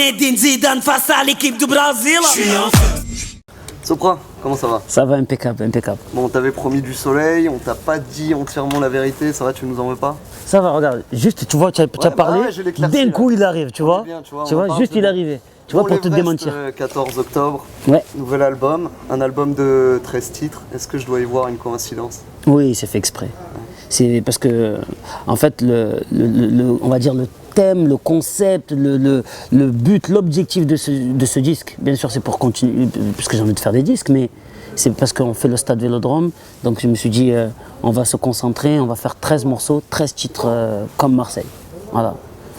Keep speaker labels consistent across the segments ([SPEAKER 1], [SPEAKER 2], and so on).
[SPEAKER 1] Zinedine Zidane face à l'équipe du Brésil. Je suis en feu.
[SPEAKER 2] Sopra, comment ça va?
[SPEAKER 3] Ça va, impeccable, impeccable.
[SPEAKER 2] Bon, on t'avait promis du soleil, on t'a pas dit entièrement la vérité, ça va, tu nous en veux pas?
[SPEAKER 3] Ça va, regarde, juste, tu vois, tu as parlé,
[SPEAKER 2] ouais, j'ai l'éclairci,
[SPEAKER 3] d'un coup
[SPEAKER 2] là.
[SPEAKER 3] il arrive, tu vois.
[SPEAKER 2] Bien,
[SPEAKER 3] Tu vois, juste il est arrivé. Tu vois,
[SPEAKER 2] Bon,
[SPEAKER 3] pour te
[SPEAKER 2] l'Everest,
[SPEAKER 3] démentir.
[SPEAKER 2] 14 octobre,
[SPEAKER 3] Ouais.
[SPEAKER 2] nouvel album, un album de 13 titres. Est-ce que je dois y voir une coïncidence?
[SPEAKER 3] Oui, c'est fait exprès. C'est parce que, en fait, on va dire le thème, le concept, le but, l'objectif de ce disque, bien sûr, c'est pour continuer, parce que j'ai envie de faire des disques, mais c'est parce qu'on fait le stade Vélodrome. Donc je me suis dit, on va se concentrer, on va faire 13 morceaux, 13 titres comme Marseille. Voilà.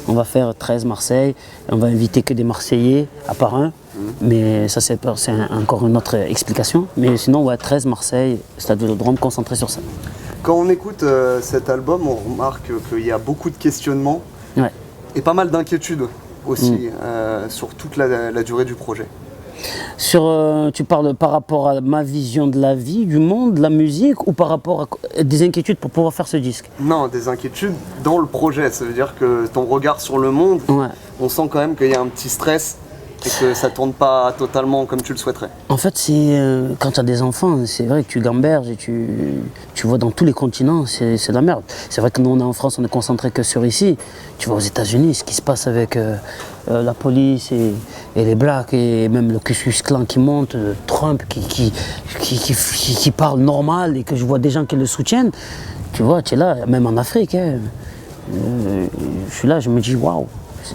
[SPEAKER 3] On va faire 13 Marseille, on va inviter que des Marseillais, à part un. Mais ça, c'est encore une autre explication. Mais sinon, ouais, 13 Marseille, stade Vélodrome, concentré sur ça.
[SPEAKER 2] Quand on écoute cet album, on remarque qu'il y a beaucoup de questionnements
[SPEAKER 3] Ouais.
[SPEAKER 2] et pas mal d'inquiétudes aussi sur toute la durée du projet.
[SPEAKER 3] Tu parles par rapport à ma vision de la vie, du monde, de la musique, ou par rapport à des inquiétudes pour pouvoir faire ce disque?
[SPEAKER 2] Non, des inquiétudes dans le projet, ça veut dire que ton regard sur le monde,
[SPEAKER 3] Ouais.
[SPEAKER 2] on sent quand même qu'il y a un petit stress et que ça tourne pas totalement comme tu le souhaiterais.
[SPEAKER 3] En fait, c'est quand tu as des enfants, c'est vrai que tu gamberges et tu vois dans tous les continents, c'est de la merde. C'est vrai que nous, on est en France, on est concentré que sur ici. Tu vois aux États-Unis, ce qui se passe avec la police et les blacks et même le Ku Klux Klan qui monte, Trump qui parle normal et que je vois des gens qui le soutiennent. Tu vois, tu es là, même en Afrique. Hein. Je suis là, je me dis waouh.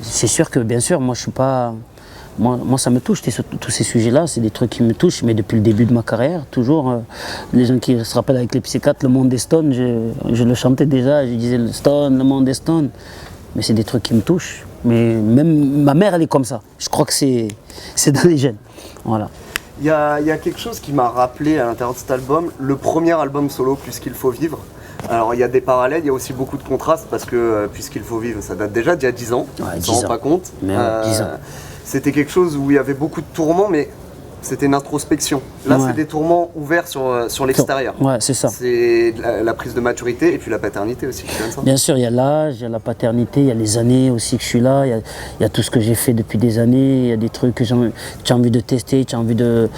[SPEAKER 3] C'est sûr que bien sûr, moi je suis pas. Moi, ça me touche, tous ces sujets-là, c'est des trucs qui me touchent, mais depuis le début de ma carrière, toujours, les gens qui se rappellent avec les psychiatres, le monde des Stones, je le chantais déjà, je disais le Stone, le monde des Stones, mais c'est des trucs qui me touchent. Mais même ma mère, elle est comme ça, je crois que c'est dans les gènes, voilà.
[SPEAKER 2] Il y a quelque chose qui m'a rappelé à l'intérieur de cet album, le premier album solo, Puisqu'il faut vivre. Alors il y a des parallèles, il y a aussi beaucoup de contrastes, parce que Puisqu'il faut vivre, ça date déjà d'il y a 10 ans,
[SPEAKER 3] Ouais,
[SPEAKER 2] on
[SPEAKER 3] 10
[SPEAKER 2] s'en rend
[SPEAKER 3] ans.
[SPEAKER 2] pas compte.
[SPEAKER 3] Mais ouais, 10 ans.
[SPEAKER 2] C'était quelque chose où il y avait beaucoup de tourments, mais c'était une introspection. Là,
[SPEAKER 3] Ouais.
[SPEAKER 2] c'est des tourments ouverts sur l'extérieur.
[SPEAKER 3] Ouais, c'est ça.
[SPEAKER 2] C'est la prise de maturité et puis la paternité aussi qui donne ça.
[SPEAKER 3] Bien sûr, il y a l'âge, il y a la paternité, il y a les années aussi que je suis là, il y a tout ce que j'ai fait depuis des années, il y a des trucs que tu as envie de tester, tu as envie de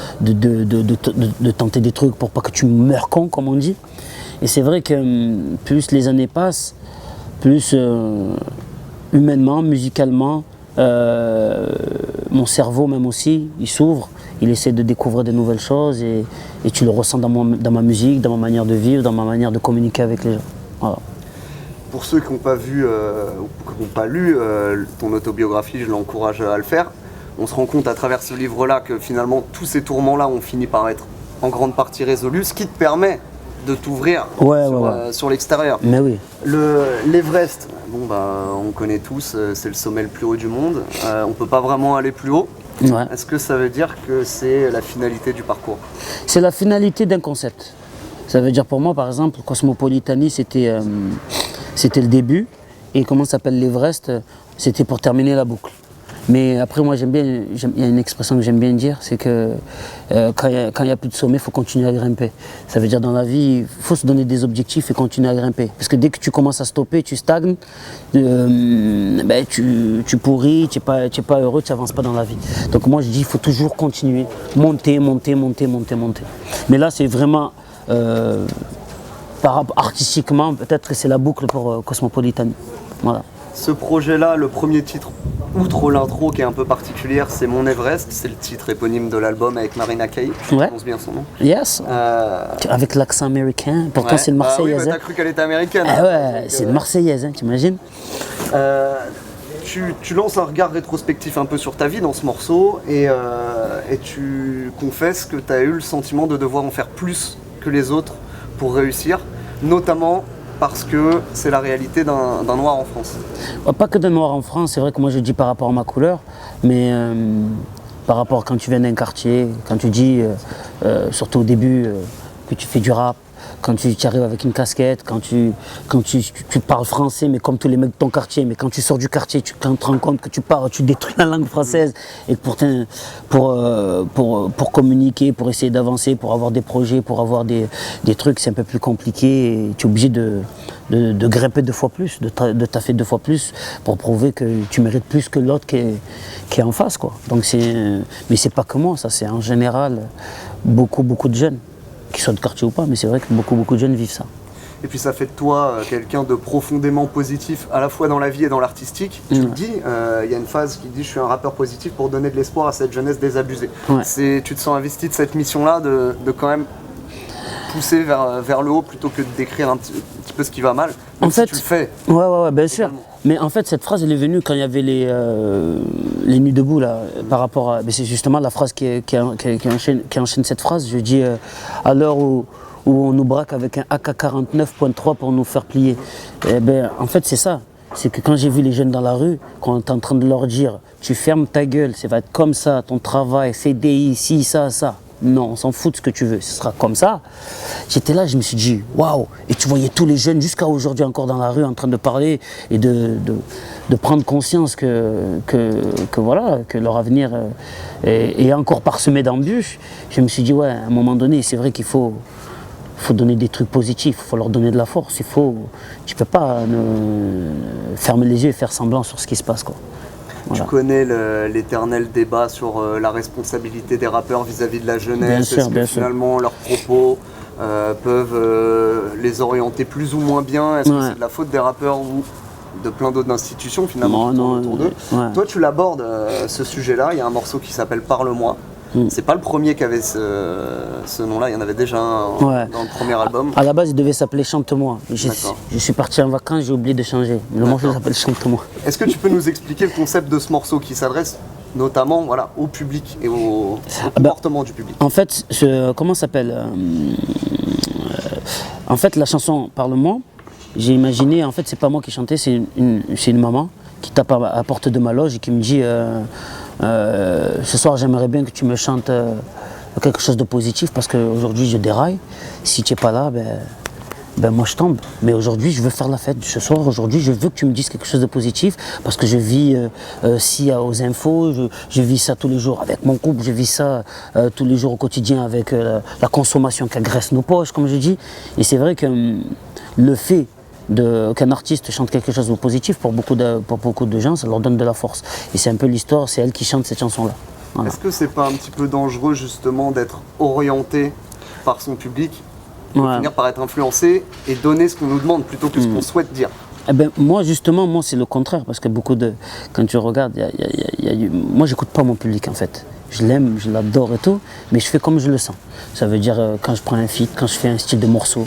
[SPEAKER 3] tenter des trucs pour pas que tu meurs con, comme on dit. Et c'est vrai que plus les années passent, plus humainement, musicalement, mon cerveau même aussi, il s'ouvre, il essaie de découvrir de nouvelles choses et tu le ressens dans ma musique, dans ma manière de vivre, dans ma manière de communiquer avec les gens. Voilà.
[SPEAKER 2] Pour ceux qui n'ont pas vu ou qui n'ont pas lu ton autobiographie, je l'encourage à le faire. On se rend compte à travers ce livre-là que finalement tous ces tourments-là ont fini par être en grande partie résolus, ce qui te permet de t'ouvrir sur l'extérieur.
[SPEAKER 3] Mais oui.
[SPEAKER 2] L'Everest, bon bah on connaît tous, c'est le sommet le plus haut du monde. On peut pas vraiment aller plus haut.
[SPEAKER 3] Ouais.
[SPEAKER 2] Est-ce que ça veut dire que c'est la finalité du parcours?
[SPEAKER 3] C'est la finalité d'un concept. Ça veut dire pour moi, par exemple, Cosmopolitanie, c'était le début. Et comment ça s'appelle l'Everest, c'était pour terminer la boucle. Mais après, moi, il y a une expression que j'aime bien dire, c'est que quand il n'y a plus de sommet, il faut continuer à grimper. Ça veut dire dans la vie, il faut se donner des objectifs et continuer à grimper. Parce que dès que tu commences à stopper, tu stagnes, tu pourris, tu n'es pas heureux, tu n'avances pas dans la vie. Donc moi, je dis, il faut toujours continuer, monter. Mais là, c'est vraiment, artistiquement, peut-être que c'est la boucle pour Cosmopolitanie. Voilà.
[SPEAKER 2] Ce projet-là, le premier titre, outre l'intro qui est un peu particulière, c'est Mon Everest, c'est le titre éponyme de l'album avec Marina Kaye, je prononce bien son nom.
[SPEAKER 3] Yes. Avec l'accent américain, pourtant c'est une Marseillaise.
[SPEAKER 2] Ah oui, t'as cru qu'elle était américaine.
[SPEAKER 3] Ah ouais, c'est une Marseillaise, hein, t'imagines.
[SPEAKER 2] Tu lances un regard rétrospectif un peu sur ta vie dans ce morceau et tu confesses que tu as eu le sentiment de devoir en faire plus que les autres pour réussir, notamment parce que c'est la réalité d'un noir en France.
[SPEAKER 3] Pas que d'un noir en France, c'est vrai que moi je dis par rapport à ma couleur, mais par rapport quand tu viens d'un quartier, quand tu dis, surtout au début, que tu fais du rap, quand tu arrives avec une casquette, quand tu parles français, mais comme tous les mecs de ton quartier, mais quand tu sors du quartier, quand tu te rends compte que tu détruis la langue française, et que pour communiquer, pour essayer d'avancer, pour avoir des projets, pour avoir des trucs, c'est un peu plus compliqué, et tu es obligé de grimper 2 fois plus, de taffer 2 fois plus, pour prouver que tu mérites plus que l'autre qui est en face, quoi. Donc mais c'est pas que moi, ça, c'est en général beaucoup de jeunes, qu'ils soient de quartier ou pas, mais c'est vrai que beaucoup de jeunes vivent ça.
[SPEAKER 2] Et puis ça fait de toi quelqu'un de profondément positif, à la fois dans la vie et dans l'artistique. Tu le dis, il y a une phase qui dit « je suis un rappeur positif pour donner de l'espoir à cette jeunesse désabusée ». Tu te sens investi de cette mission-là, de quand même pousser vers le haut plutôt que de décrire un petit peu ce qui va mal, même
[SPEAKER 3] en fait,
[SPEAKER 2] si tu le fais.
[SPEAKER 3] Ouais, bien sûr. Mais en fait, cette phrase, elle est venue quand il y avait les Nuits debout, là, par rapport à... C'est justement la phrase qui enchaîne cette phrase. Je dis, à l'heure où on nous braque avec un AK-49.3 pour nous faire plier. Eh ben, en fait, c'est ça. C'est que quand j'ai vu les jeunes dans la rue, quand on est en train de leur dire, tu fermes ta gueule, ça va être comme ça, ton travail, CDI, ci, ça. Non, on s'en fout de ce que tu veux, ce sera comme ça. J'étais là, je me suis dit, waouh! Et tu voyais tous les jeunes jusqu'à aujourd'hui encore dans la rue en train de parler et de prendre conscience que voilà, que leur avenir est encore parsemé d'embûches. Je me suis dit, ouais, à un moment donné, c'est vrai qu'il faut donner des trucs positifs, il faut leur donner de la force. Tu peux pas fermer les yeux et faire semblant sur ce qui se passe, quoi. Voilà.
[SPEAKER 2] Tu connais l'éternel débat sur la responsabilité des rappeurs vis-à-vis de la jeunesse. Est-ce que finalement leurs propos peuvent les orienter plus ou moins bien? Est-ce que c'est de la faute des rappeurs ou de plein d'autres institutions finalement qui tournent autour d'eux? Toi, tu l'abordes ce sujet-là. Il y a un morceau qui s'appelle Parle-moi. C'est pas le premier qui avait ce nom-là, il y en avait déjà un dans le premier album.
[SPEAKER 3] À la base, il devait s'appeler Chante-moi. Je suis parti en vacances, j'ai oublié de changer. Le morceau s'appelle Chante-moi.
[SPEAKER 2] Est-ce que tu peux nous expliquer le concept de ce morceau qui s'adresse notamment au public et au comportement du public?
[SPEAKER 3] En fait, comment ça s'appelle en fait, la chanson Parle-moi, j'ai imaginé, en fait, c'est pas moi qui chantais, c'est une maman qui tape à la porte de ma loge et qui me dit ce soir, j'aimerais bien que tu me chantes quelque chose de positif parce qu'aujourd'hui, je déraille. Si tu n'es pas là, ben moi, je tombe. Mais aujourd'hui, je veux faire la fête. Ce soir, aujourd'hui, je veux que tu me dises quelque chose de positif parce que je vis aux infos, je vis ça tous les jours avec mon couple, je vis ça tous les jours au quotidien avec la consommation qui agresse nos poches, comme je dis. Et c'est vrai que le fait qu'un artiste chante quelque chose de positif, pour beaucoup de gens, ça leur donne de la force. Et c'est un peu l'histoire, c'est elle qui chante cette chanson-là. Voilà.
[SPEAKER 2] Est-ce que c'est pas un petit peu dangereux justement d'être orienté par son public, de finir par être influencé et donner ce qu'on nous demande plutôt que ce qu'on souhaite dire?
[SPEAKER 3] Eh ben, moi justement, c'est le contraire, parce que quand tu regardes, moi j'écoute pas mon public en fait. Je l'aime, je l'adore et tout, mais je fais comme je le sens. Ça veut dire quand je prends un feat, quand je fais un style de morceau,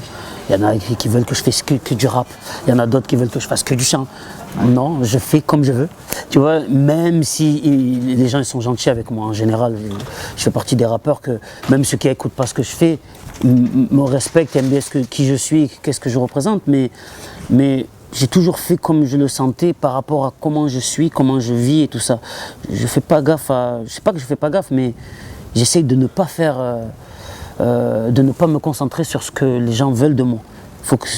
[SPEAKER 3] il y en a qui veulent que je fasse que du rap, il y en a d'autres qui veulent que je fasse que du chant. Non, je fais comme je veux. Tu vois, même si les gens ils sont gentils avec moi, en général, je fais partie des rappeurs que même ceux qui n'écoutent pas ce que je fais me respectent, aiment bien qui je suis, qu'est-ce que je représente, mais j'ai toujours fait comme je le sentais par rapport à comment je suis, comment je vis et tout ça. Je fais pas gaffe je sais pas que je fais pas gaffe, mais j'essaye de ne pas de ne pas me concentrer sur ce que les gens veulent de moi.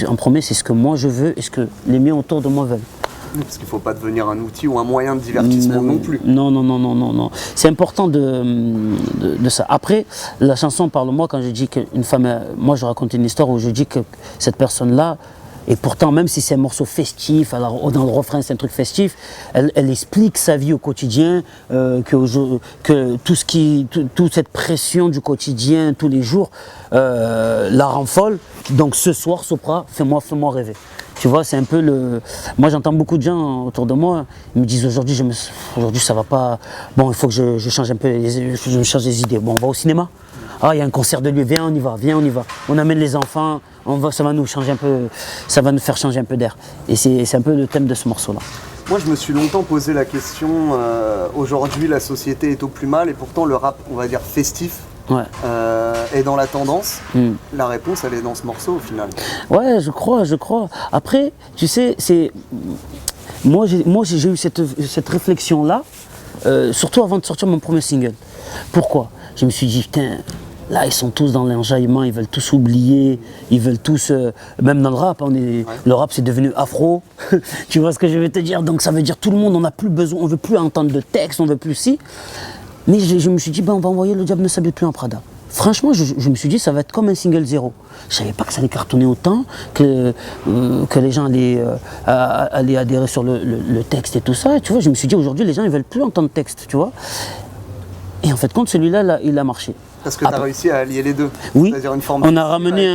[SPEAKER 3] En premier, c'est ce que moi je veux et ce que les miens autour de moi veulent.
[SPEAKER 2] Parce qu'il ne faut pas devenir un outil ou un moyen de divertissement non plus.
[SPEAKER 3] Non. C'est important de ça. Après, la chanson Parle-moi, quand je dis qu'une femme... Moi, je raconte une histoire où je dis que cette personne-là, et pourtant, même si c'est un morceau festif, alors dans le refrain c'est un truc festif, elle explique sa vie au quotidien, que toute cette pression du quotidien, tous les jours, la rend folle. Donc ce soir, Sopra, fais-moi rêver. Tu vois, c'est un peu Moi, j'entends beaucoup de gens autour de moi, ils me disent aujourd'hui ça va pas. Bon, il faut que je change un peu, je change les idées. Bon, on va au cinéma. Ah, il y a un concert de lui, viens, on y va. On amène les enfants, ça va nous changer un peu, ça va nous faire changer un peu d'air. Et c'est un peu le thème de ce morceau-là.
[SPEAKER 2] Moi, je me suis longtemps posé la question, aujourd'hui, la société est au plus mal et pourtant le rap, on va dire festif, est dans la tendance. La réponse, elle est dans ce morceau au final. Ouais,
[SPEAKER 3] je crois. Après, tu sais, moi j'ai eu cette réflexion-là, surtout avant de sortir mon premier single. Pourquoi ? Je me suis dit, putain, Là, ils sont tous dans l'enjaillement, ils veulent tous oublier, ils veulent tous, même dans le rap, le rap c'est devenu afro, tu vois ce que je veux te dire? Donc ça veut dire tout le monde, on n'a plus besoin, on veut plus entendre de texte, on veut plus si. Mais je me suis dit, ben, on va envoyer Le Diable ne s'habille plus en Prada. Franchement, je me suis dit, ça va être comme un single zéro. Je savais pas que ça allait cartonner autant, que les gens allaient adhérer sur le texte et tout ça. Tu vois, je me suis dit, aujourd'hui, les gens, ils veulent plus entendre texte, tu vois. Et en fait, compte celui-là, là, il a marché.
[SPEAKER 2] Parce que tu as réussi à allier les deux.
[SPEAKER 3] Oui,
[SPEAKER 2] c'est-à-dire une forme
[SPEAKER 3] on a ramené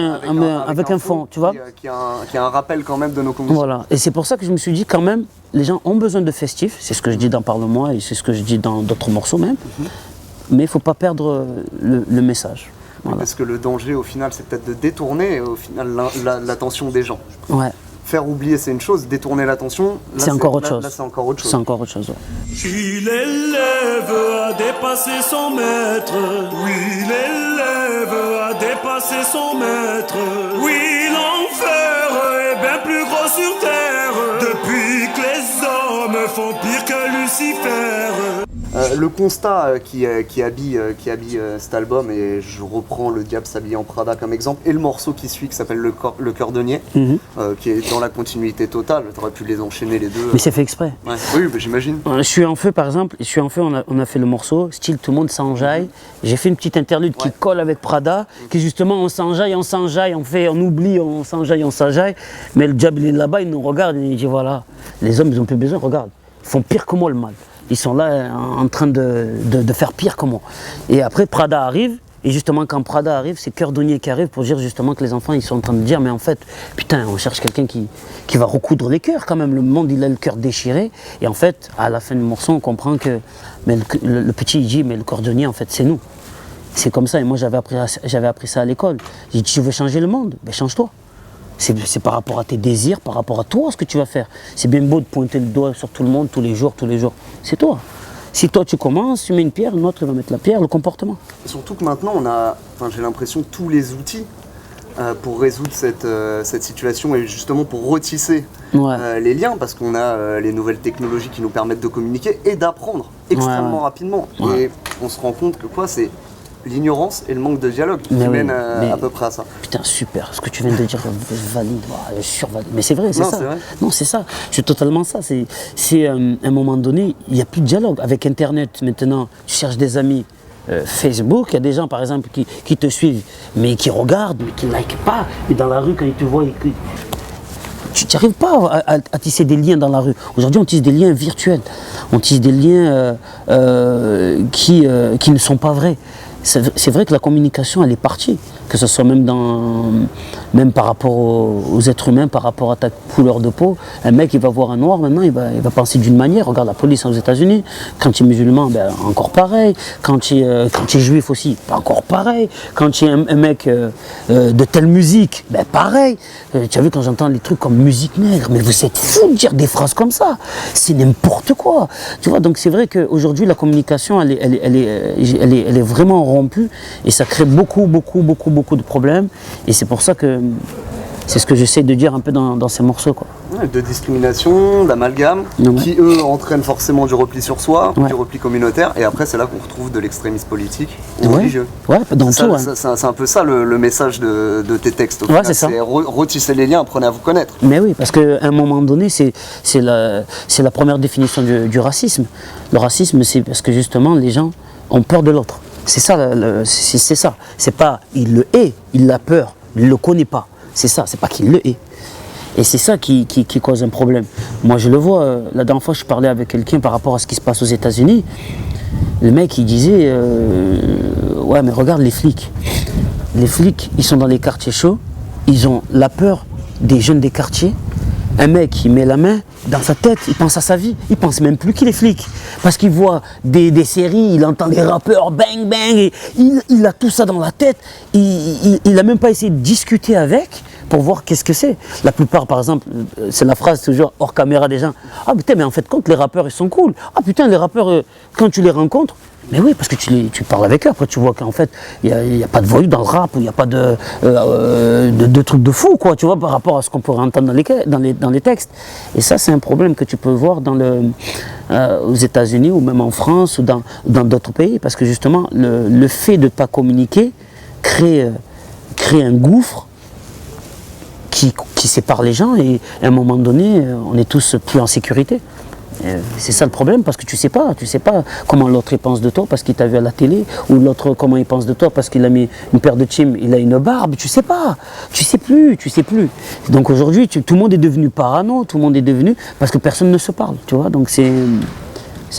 [SPEAKER 3] avec un fond, tu vois.
[SPEAKER 2] Qui a un rappel quand même de nos convictions.
[SPEAKER 3] Voilà, et c'est pour ça que je me suis dit quand même, les gens ont besoin de festifs, c'est ce que je dis dans Parle-moi et c'est ce que je dis dans d'autres morceaux même, mais il ne faut pas perdre le message. Voilà.
[SPEAKER 2] Parce que le danger au final c'est peut-être de détourner au final l'attention des gens.
[SPEAKER 3] Ouais.
[SPEAKER 2] Faire oublier c'est une chose, détourner l'attention,
[SPEAKER 3] c'est encore autre chose.
[SPEAKER 2] Là c'est encore autre chose.
[SPEAKER 3] C'est encore autre chose. Ouais.
[SPEAKER 1] Oui, l'élève a dépassé son maître. Oui, l'élève a dépassé son maître. Oui, l'enfer est bien plus gros sur terre. Depuis que les hommes font pire que Lucifer.
[SPEAKER 2] Le constat qui habille cet album, et je reprends Le Diable s'habille en Prada comme exemple, et le morceau qui suit qui s'appelle Le Cœur de Niais, qui est dans la continuité totale, tu aurais pu les enchaîner les deux.
[SPEAKER 3] Mais c'est fait exprès.
[SPEAKER 2] Ouais. Oui, bah, j'imagine.
[SPEAKER 3] Je suis en feu par exemple, on a fait le morceau, style tout le monde s'enjaille. J'ai fait une petite interlude qui colle avec Prada, qui justement on s'enjaille, on oublie, on s'enjaille. Mais le Diable il est là-bas, il nous regarde et il dit voilà, les hommes ils ont plus besoin, regarde, ils font pire que moi le mal. Ils sont là en train de faire pire que moi. Et après Prada arrive, et justement quand Prada arrive, c'est Cœur de Niais qui arrive pour dire justement que les enfants ils sont en train de dire mais en fait, putain, on cherche quelqu'un qui va recoudre les cœurs quand même. Le monde il a le cœur déchiré. Et en fait, à la fin du morceau, on comprend que mais le petit il dit mais le cordonnier en fait c'est nous. C'est comme ça, et moi j'avais appris ça à l'école. J'ai dit tu veux changer le monde, ben change-toi. C'est par rapport à tes désirs, par rapport à toi ce que tu vas faire. C'est bien beau de pointer le doigt sur tout le monde tous les jours. C'est toi. Si toi tu commences, tu mets une pierre, l'autre va mettre la pierre, le comportement.
[SPEAKER 2] Surtout que maintenant j'ai l'impression tous les outils pour résoudre cette situation et justement pour retisser les liens, parce qu'on a les nouvelles technologies qui nous permettent de communiquer et d'apprendre extrêmement rapidement. Ouais. Et on se rend compte que c'est l'ignorance et le manque de dialogue qui mènent à peu près à ça.
[SPEAKER 3] Putain, super, ce que tu viens de dire, valide, survalide. Mais c'est vrai, c'est ça. Vrai. Non, c'est ça, c'est totalement ça. C'est à un moment donné, il n'y a plus de dialogue. Avec Internet, maintenant, tu cherches des amis. Facebook, il y a des gens par exemple qui te suivent, mais qui regardent, mais qui ne likent pas. Et dans la rue, quand ils te voient, tu n'arrives pas à tisser des liens dans la rue. Aujourd'hui, on tisse des liens virtuels. On tisse des liens qui ne sont pas vrais. C'est vrai que la communication, elle est partie, que ce soit même par rapport aux êtres humains, par rapport à ta couleur de peau. Un mec, il va voir un noir, maintenant, il va penser d'une manière. Regarde la police aux États-Unis. Quand tu es musulman, ben, encore pareil. Quand tu es juif aussi, encore pareil. Quand tu es un mec de telle musique, ben, pareil. Tu as vu quand j'entends les trucs comme musique nègre, mais vous êtes fous de dire des phrases comme ça. C'est n'importe quoi. Tu vois, donc c'est vrai qu'aujourd'hui, la communication, elle est vraiment rompue et ça crée beaucoup de problèmes. Et c'est pour ça que c'est ce que j'essaie de dire un peu dans ces morceaux, quoi.
[SPEAKER 2] De discrimination, d'amalgame, qui eux entraînent forcément du repli sur soi, du repli communautaire, et après c'est là qu'on retrouve de l'extrémisme politique ou religieux.
[SPEAKER 3] Ouais, dans tout.
[SPEAKER 2] C'est un peu ça le message de tes textes.
[SPEAKER 3] C'est
[SPEAKER 2] retisser les liens, apprenez à vous connaître.
[SPEAKER 3] Mais oui, parce qu'à un moment donné, c'est la première définition du racisme. Le racisme, c'est parce que justement les gens ont peur de l'autre. C'est ça, c'est ça. C'est pas il le hait, il a peur, il le connaît pas. C'est ça, c'est pas qu'il le hait. Et c'est ça qui cause un problème. Moi je le vois, la dernière fois je parlais avec quelqu'un par rapport à ce qui se passe aux États-Unis. Le mec il disait ouais mais regarde les flics. Les flics ils sont dans les quartiers chauds, ils ont la peur des jeunes des quartiers. Un mec il met la main dans sa tête, il pense à sa vie, il pense même plus qu'il est flic. Parce qu'il voit des séries, il entend des rappeurs bang bang, et il a tout ça dans la tête, il n'a même pas essayé de discuter avec pour voir qu'est-ce que c'est. La plupart par exemple, c'est la phrase toujours hors caméra des gens, ah putain mais en fait compte les rappeurs ils sont cool, ah putain les rappeurs quand tu les rencontres, mais oui, parce que tu parles avec eux, après tu vois qu'en fait, il n'y a pas de voyous dans le rap, il n'y a pas de trucs de fou, quoi, tu vois, par rapport à ce qu'on pourrait entendre dans les textes. Et ça, c'est un problème que tu peux voir aux États-Unis ou même en France ou dans d'autres pays, parce que justement, le fait de ne pas communiquer crée un gouffre qui sépare les gens et à un moment donné, on est tous plus en sécurité. C'est ça le problème, parce que tu sais pas comment l'autre il pense de toi parce qu'il t'a vu à la télé, ou l'autre comment il pense de toi parce qu'il a mis une paire de chim, il a une barbe, tu sais plus. Donc aujourd'hui, tout le monde est devenu parano, tout le monde est devenu, parce que personne ne se parle, tu vois, donc c'est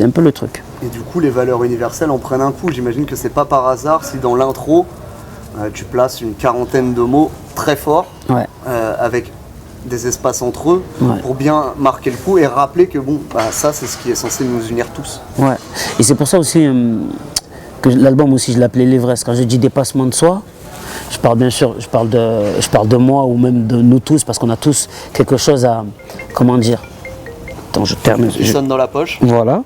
[SPEAKER 3] un peu le truc.
[SPEAKER 2] Et du coup, les valeurs universelles en prennent un coup. J'imagine que c'est pas par hasard si dans l'intro, tu places une quarantaine de mots très forts,
[SPEAKER 3] Ouais.
[SPEAKER 2] avec des espaces entre eux,
[SPEAKER 3] Ouais.
[SPEAKER 2] pour bien marquer le coup et rappeler que bon, ça c'est ce qui est censé nous unir tous.
[SPEAKER 3] Ouais, et c'est pour ça aussi que l'album aussi je l'appelais l'Everest. Quand je dis dépassement de soi, je parle bien sûr, je parle de moi ou même de nous tous, parce qu'on a tous quelque chose à, comment dire, attends je termine.
[SPEAKER 2] Qui sonne dans la poche.
[SPEAKER 3] Voilà.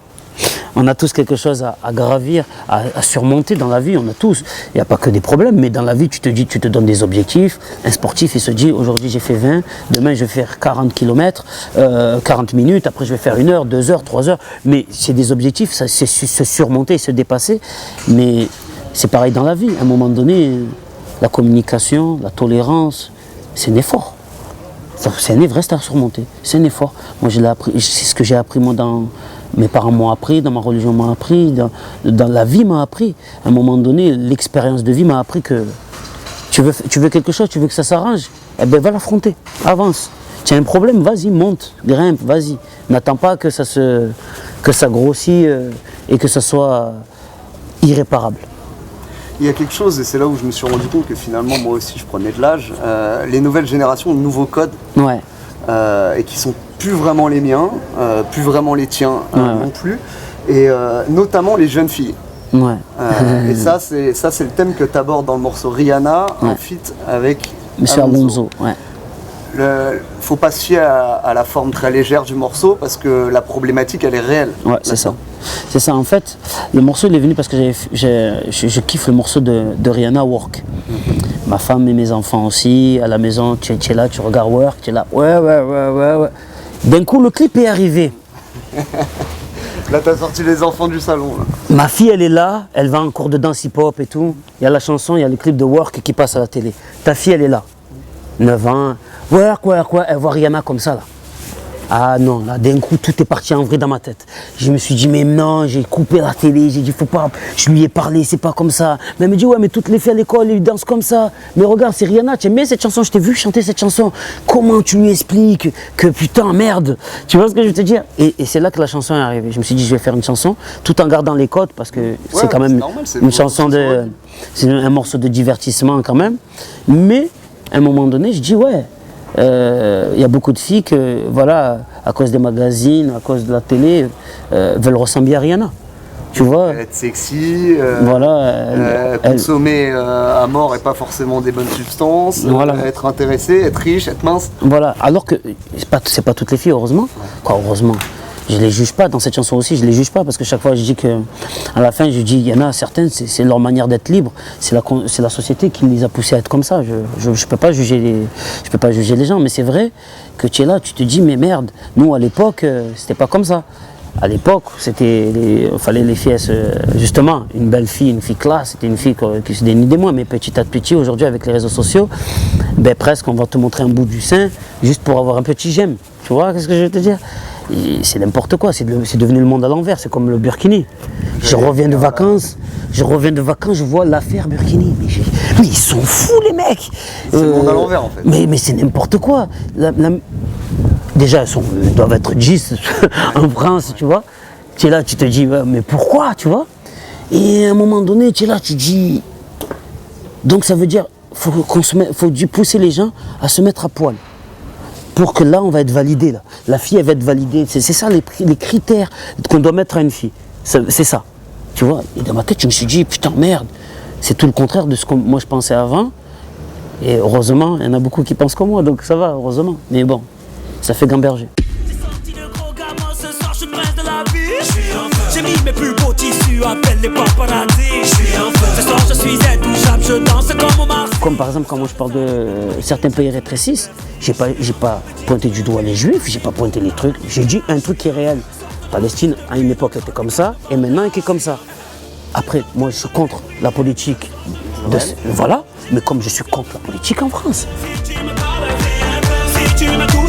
[SPEAKER 3] On a tous quelque chose à gravir, à surmonter dans la vie, on a tous. Il n'y a pas que des problèmes, mais dans la vie, tu te donnes des objectifs. Un sportif, il se dit, aujourd'hui j'ai fait 20, demain je vais faire 40 km, 40 minutes, après je vais faire 1 heure, 2 heures, 3 heures. Mais c'est des objectifs, c'est se surmonter, se dépasser. Mais c'est pareil dans la vie. À un moment donné, la communication, la tolérance, c'est un effort. C'est un Everest à surmonter, c'est un effort. Moi, je l'ai appris, c'est ce que j'ai appris moi dans... Mes parents m'ont appris, dans ma religion m'ont appris, dans la vie m'a appris. À un moment donné, l'expérience de vie m'a appris que tu veux quelque chose, tu veux que ça s'arrange, eh bien va l'affronter, avance. Tu as un problème, vas-y, monte, grimpe, vas-y. N'attends pas que ça grossit et que ça soit irréparable.
[SPEAKER 2] Il y a quelque chose, et c'est là où je me suis rendu compte que finalement moi aussi je prenais de l'âge, les nouvelles générations ont de nouveaux codes,
[SPEAKER 3] Ouais.
[SPEAKER 2] et qui sont plus vraiment les miens, plus vraiment les tiens non plus, et notamment les jeunes filles.
[SPEAKER 3] Ouais.
[SPEAKER 2] Et ça c'est le thème que tu abordes dans le morceau Rihanna, en feat avec
[SPEAKER 3] Monsieur Alonso, ouais.
[SPEAKER 2] Faut pas se fier à la forme très légère du morceau parce que la problématique elle est réelle.
[SPEAKER 3] Ouais, c'est ça. C'est ça, en fait, le morceau il est venu parce que je kiffe le morceau de Rihanna, Work. Ma femme et mes enfants aussi, à la maison, tu es là, tu regardes Work, tu es là, ouais. D'un coup, le clip est arrivé.
[SPEAKER 2] Là t'as sorti les enfants du salon. Là.
[SPEAKER 3] Ma fille, elle est là, elle va en cours de danse hip-hop et tout. Il y a la chanson, il y a le clip de Work qui passe à la télé. Ta fille, elle est là, 9 ans, Work, elle voit Rihanna comme ça là. Ah non, là d'un coup tout est parti en vrille dans ma tête. Je me suis dit mais non, j'ai coupé la télé, j'ai dit faut pas, je lui ai parlé, c'est pas comme ça. Mais elle me dit ouais mais toutes les filles à l'école elles dansent comme ça. Mais regarde c'est Rihanna, tu aimes bien cette chanson, je t'ai vu chanter cette chanson. Comment tu lui expliques que putain merde, tu vois ce que je veux te dire? Et c'est là que la chanson est arrivée. Je me suis dit je vais faire une chanson tout en gardant les codes parce que c'est quand même
[SPEAKER 2] normal,
[SPEAKER 3] une chanson de, c'est un morceau de divertissement quand même. Mais à un moment donné je dis ouais. Il y a beaucoup de filles que, voilà, à cause des magazines, à cause de la télé, veulent ressembler à Rihanna. Tu vois?
[SPEAKER 2] Être sexy,
[SPEAKER 3] voilà,
[SPEAKER 2] consommer à mort et pas forcément des bonnes substances,
[SPEAKER 3] Voilà.
[SPEAKER 2] Être intéressé, être riche, être mince.
[SPEAKER 3] Voilà, alors que c'est pas toutes les filles, heureusement. Quoi, heureusement. Je les juge pas, dans cette chanson aussi, je les juge pas, parce que chaque fois je dis que, à la fin, je dis, il y en a certaines, c'est leur manière d'être libre, c'est la société qui les a poussées à être comme ça. Je peux pas juger les gens, mais c'est vrai que tu es là, tu te dis, mais merde, nous à l'époque, c'était pas comme ça. À l'époque, fallait les filles, justement, une belle fille, une fille classe, c'était une fille qui se dénudait moins, mais petit à petit, aujourd'hui, avec les réseaux sociaux, ben presque, on va te montrer un bout du sein, juste pour avoir un petit j'aime. Tu vois, qu'est-ce que je veux te dire? C'est n'importe quoi, c'est devenu le monde à l'envers, c'est comme le burkini. Je reviens de vacances, je vois l'affaire burkini. Mais ils sont fous les mecs.
[SPEAKER 2] C'est le monde à l'envers en fait.
[SPEAKER 3] Mais c'est n'importe quoi. Déjà, ils doivent être 10 en France, tu vois. Tu es là, tu te dis, mais pourquoi, tu vois? Et à un moment donné, tu es là, tu dis... Donc ça veut dire, faut pousser les gens à se mettre à poil. Pour que là, on va être validé. Là. La fille, elle va être validée. C'est ça les critères qu'on doit mettre à une fille. C'est ça. Tu vois? Et dans ma tête, je me suis dit, putain, merde. C'est tout le contraire de ce que moi je pensais avant. Et heureusement, il y en a beaucoup qui pensent comme moi, donc ça va, heureusement. Mais bon, ça fait gamberger.
[SPEAKER 1] J'ai mis mes plus beaux tissus, appelle les paparazzi. Ce soir je suis intouchable, je danse comme au Mars.
[SPEAKER 3] Comme par exemple quand moi je parle de certains pays rétrécissent, j'ai pas pointé du doigt les juifs, j'ai pas pointé les trucs, j'ai dit un truc qui est réel. Palestine à une époque était comme ça et maintenant elle est comme ça. Après moi je suis contre la politique Voilà, mais comme je suis contre la politique en France.
[SPEAKER 1] Si tu m'as tout